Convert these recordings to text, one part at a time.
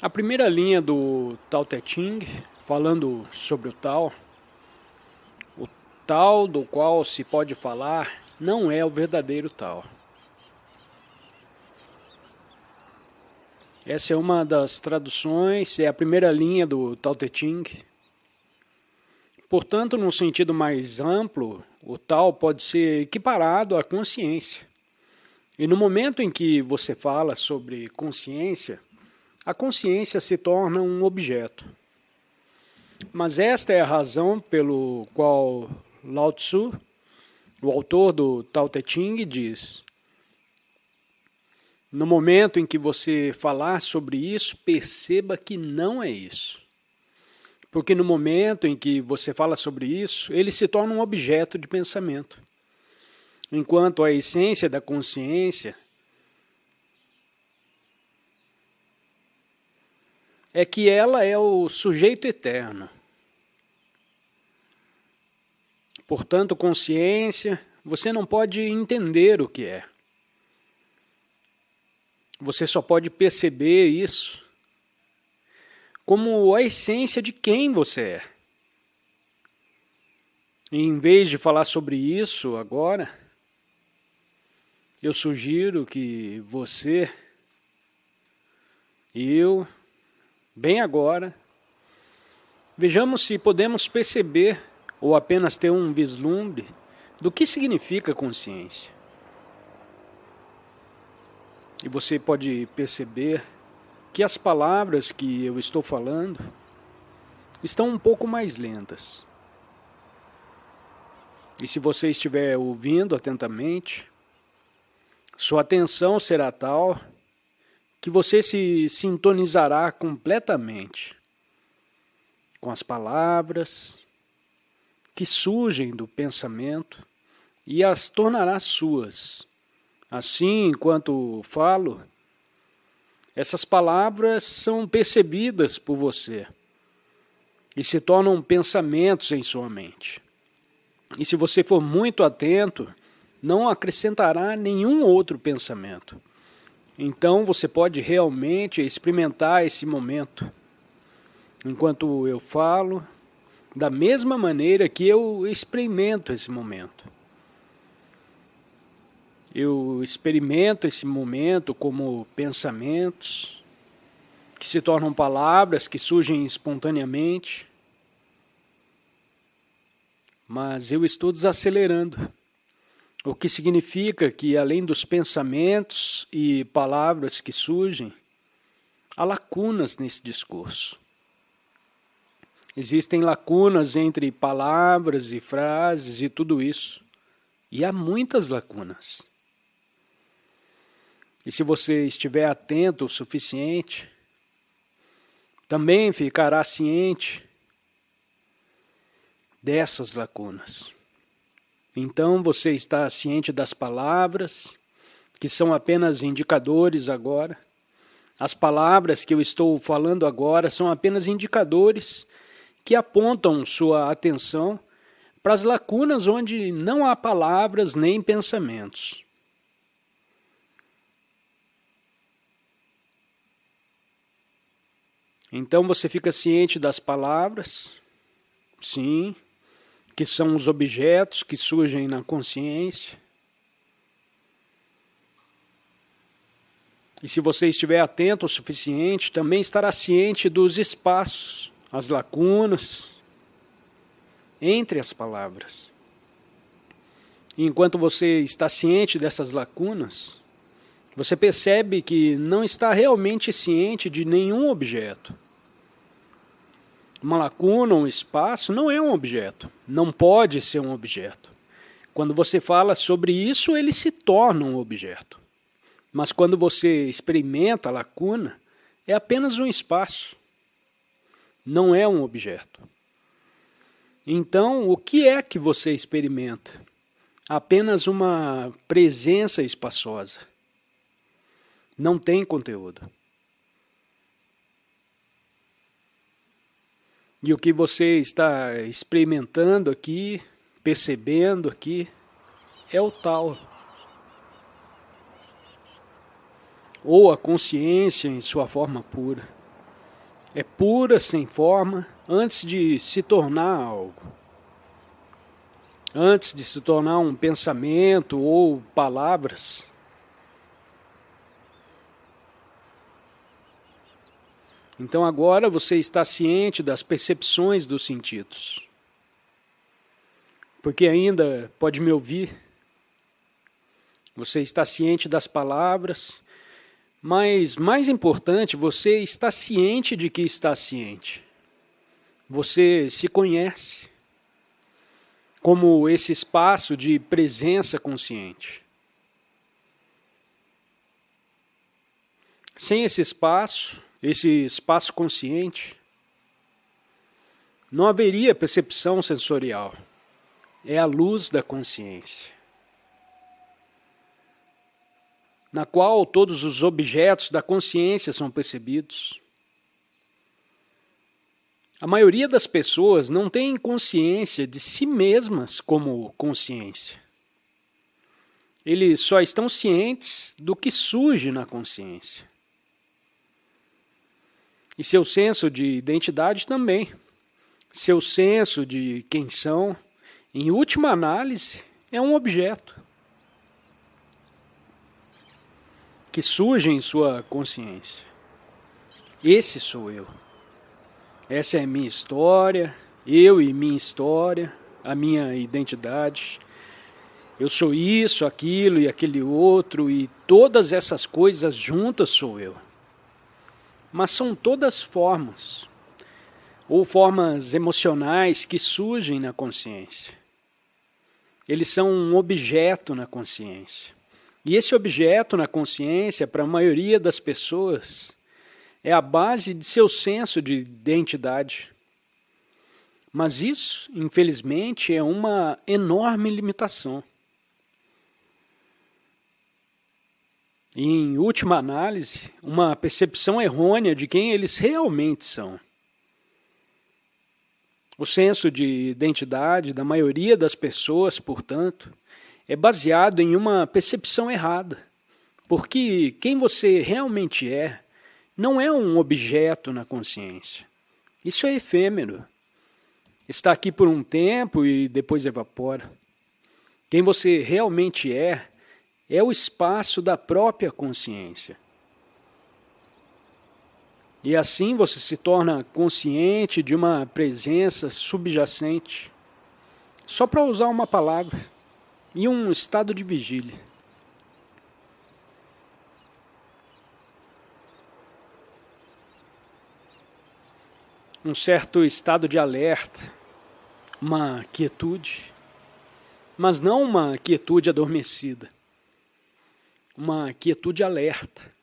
A primeira linha do Tao Te Ching, falando sobre o Tao do qual se pode falar não é o verdadeiro Tao. Essa é uma das traduções, é a primeira linha do Tao Te Ching. Portanto, num sentido mais amplo, o Tao pode ser equiparado à consciência. E no momento em que você fala sobre consciência, a consciência se torna um objeto. Mas esta é a razão pelo qual Lao Tzu, o autor do Tao Te Ching, diz: no momento em que você falar sobre isso, perceba que não é isso. Porque no momento em que você fala sobre isso, ele se torna um objeto de pensamento. Enquanto a essência da consciência é que ela é o sujeito eterno. Portanto, consciência, você não pode entender o que é. Você só pode perceber isso como a essência de quem você é. E em vez de falar sobre isso agora, eu sugiro que você, eu, bem agora, vejamos se podemos perceber ou apenas ter um vislumbre do que significa consciência. E você pode perceber que as palavras que eu estou falando estão um pouco mais lentas. E se você estiver ouvindo atentamente, sua atenção será tal que você se sintonizará completamente com as palavras que surgem do pensamento e as tornará suas. Assim, enquanto falo, essas palavras são percebidas por você e se tornam pensamentos em sua mente. E se você for muito atento, não acrescentará nenhum outro pensamento. Então você pode realmente experimentar esse momento, enquanto eu falo, da mesma maneira que eu experimento esse momento. Eu experimento esse momento como pensamentos que se tornam palavras que surgem espontaneamente, mas eu estou desacelerando, o que significa que além dos pensamentos e palavras que surgem, há lacunas nesse discurso. Existem lacunas entre palavras e frases e tudo isso, e há muitas lacunas. E se você estiver atento o suficiente, também ficará ciente dessas lacunas. Então você está ciente das palavras, que são apenas indicadores agora. As palavras que eu estou falando agora são apenas indicadores que apontam sua atenção para as lacunas onde não há palavras nem pensamentos. Então você fica ciente das palavras, sim, que são os objetos que surgem na consciência. E se você estiver atento o suficiente, também estará ciente dos espaços, as lacunas entre as palavras. E enquanto você está ciente dessas lacunas, você percebe que não está realmente ciente de nenhum objeto. Uma lacuna, um espaço, não é um objeto. Não pode ser um objeto. Quando você fala sobre isso, ele se torna um objeto. Mas quando você experimenta a lacuna, é apenas um espaço. Não é um objeto. Então, o que é que você experimenta? Apenas uma presença espaçosa. Não tem conteúdo. E o que você está experimentando aqui, percebendo aqui, é o Tao. Ou a consciência em sua forma pura. é pura, sem forma, antes de se tornar algo. Antes de se tornar um pensamento ou palavras. Então agora você está ciente das percepções dos sentidos. Porque ainda pode me ouvir. Você está ciente das palavras, mas mais importante, você está ciente de que está ciente. Você se conhece como esse espaço de presença consciente. Sem esse espaço consciente, não haveria percepção sensorial. É a luz da consciência, na qual todos os objetos da consciência são percebidos. A maioria das pessoas não tem consciência de si mesmas como consciência. Eles só estão cientes do que surge na consciência. E seu senso de identidade também. Seu senso de quem são, em última análise, é um objeto que surge em sua consciência. Esse sou eu. Essa é a minha história, eu e minha história, a minha identidade. Eu sou isso, aquilo e aquele outro, e todas essas coisas juntas sou eu. Mas são todas formas, ou formas emocionais que surgem na consciência. Eles são um objeto na consciência. E esse objeto na consciência, para a maioria das pessoas, é a base de seu senso de identidade. Mas isso, infelizmente, é uma enorme limitação. E, em última análise, uma percepção errônea de quem eles realmente são. O senso de identidade da maioria das pessoas, portanto, é baseado em uma percepção errada. Porque quem você realmente é não é um objeto na consciência. Isso é efêmero. Está aqui por um tempo e depois evapora. Quem você realmente é o espaço da própria consciência. E assim você se torna consciente de uma presença subjacente, só para usar uma palavra, em um estado de vigília. Um certo estado de alerta, uma quietude, mas não uma quietude adormecida, uma quietude alerta.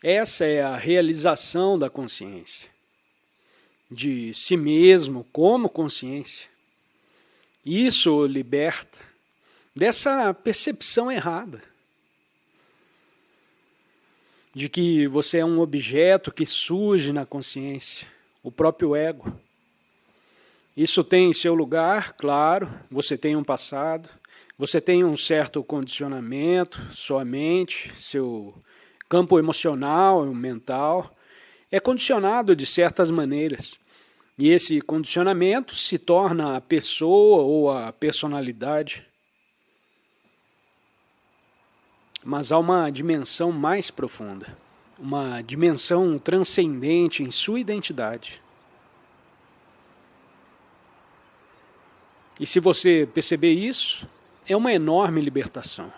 Essa é a realização da consciência, de si mesmo como consciência. Isso o liberta dessa percepção errada, de que você é um objeto que surge na consciência, o próprio ego. Isso tem seu lugar, claro, você tem um passado, você tem um certo condicionamento, sua mente, seu campo emocional e mental é condicionado de certas maneiras. E esse condicionamento se torna a pessoa ou a personalidade. Mas há uma dimensão mais profunda, uma dimensão transcendente em sua identidade. E se você perceber isso, é uma enorme libertação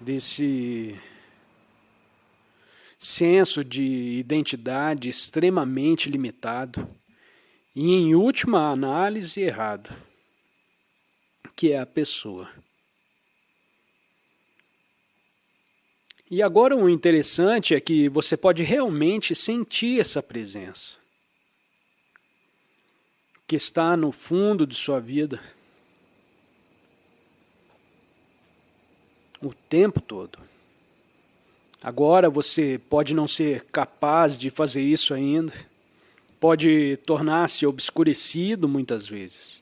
desse senso de identidade extremamente limitado e, em última análise, errado, que é a pessoa. E agora o interessante é que você pode realmente sentir essa presença, que está no fundo de sua vida, o tempo todo. Agora você pode não ser capaz de fazer isso ainda, pode tornar-se obscurecido muitas vezes.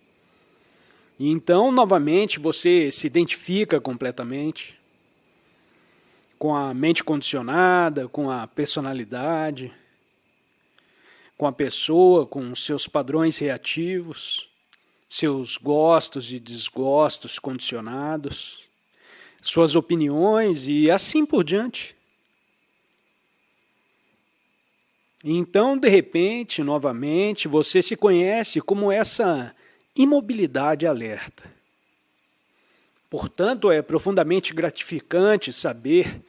E então, novamente, você se identifica completamente. com a mente condicionada, com a personalidade, com a pessoa, com seus padrões reativos, seus gostos e desgostos condicionados, suas opiniões e assim por diante. Então, de repente, novamente, você se conhece como essa imobilidade alerta. Portanto, é profundamente gratificante saber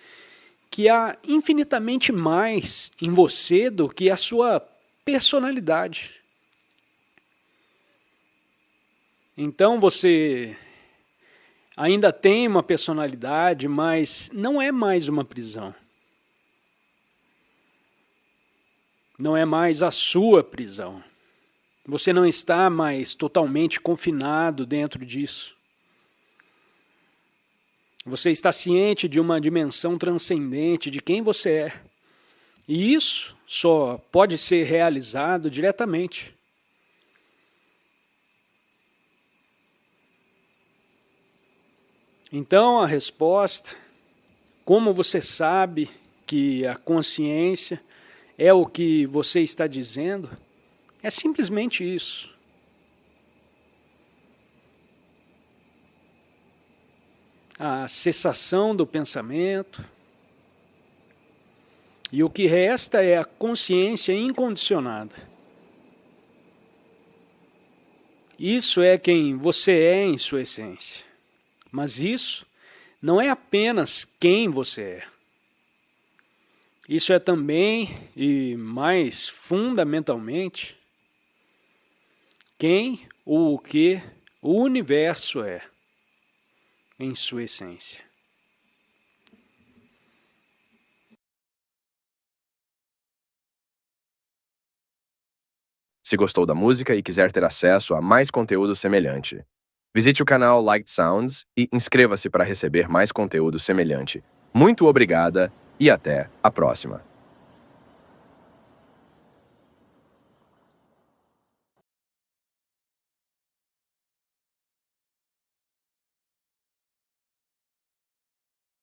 que há infinitamente mais em você do que a sua personalidade. Então você ainda tem uma personalidade, mas não é mais uma prisão. Não é mais a sua prisão. Você não está mais totalmente confinado dentro disso. Você está ciente de uma dimensão transcendente de quem você é. E isso só pode ser realizado diretamente. Então a resposta, como você sabe que a consciência é o que você está dizendo, é simplesmente isso. A cessação do pensamento, e o que resta é a consciência incondicionada. Isso é quem você é em sua essência. Mas isso não é apenas quem você é. Isso é também, e mais fundamentalmente, quem ou o que o universo é em sua essência. Se gostou da música e quiser ter acesso a mais conteúdo semelhante, visite o canal Liked Sounds e inscreva-se para receber mais conteúdo semelhante. Muito obrigada e até a próxima!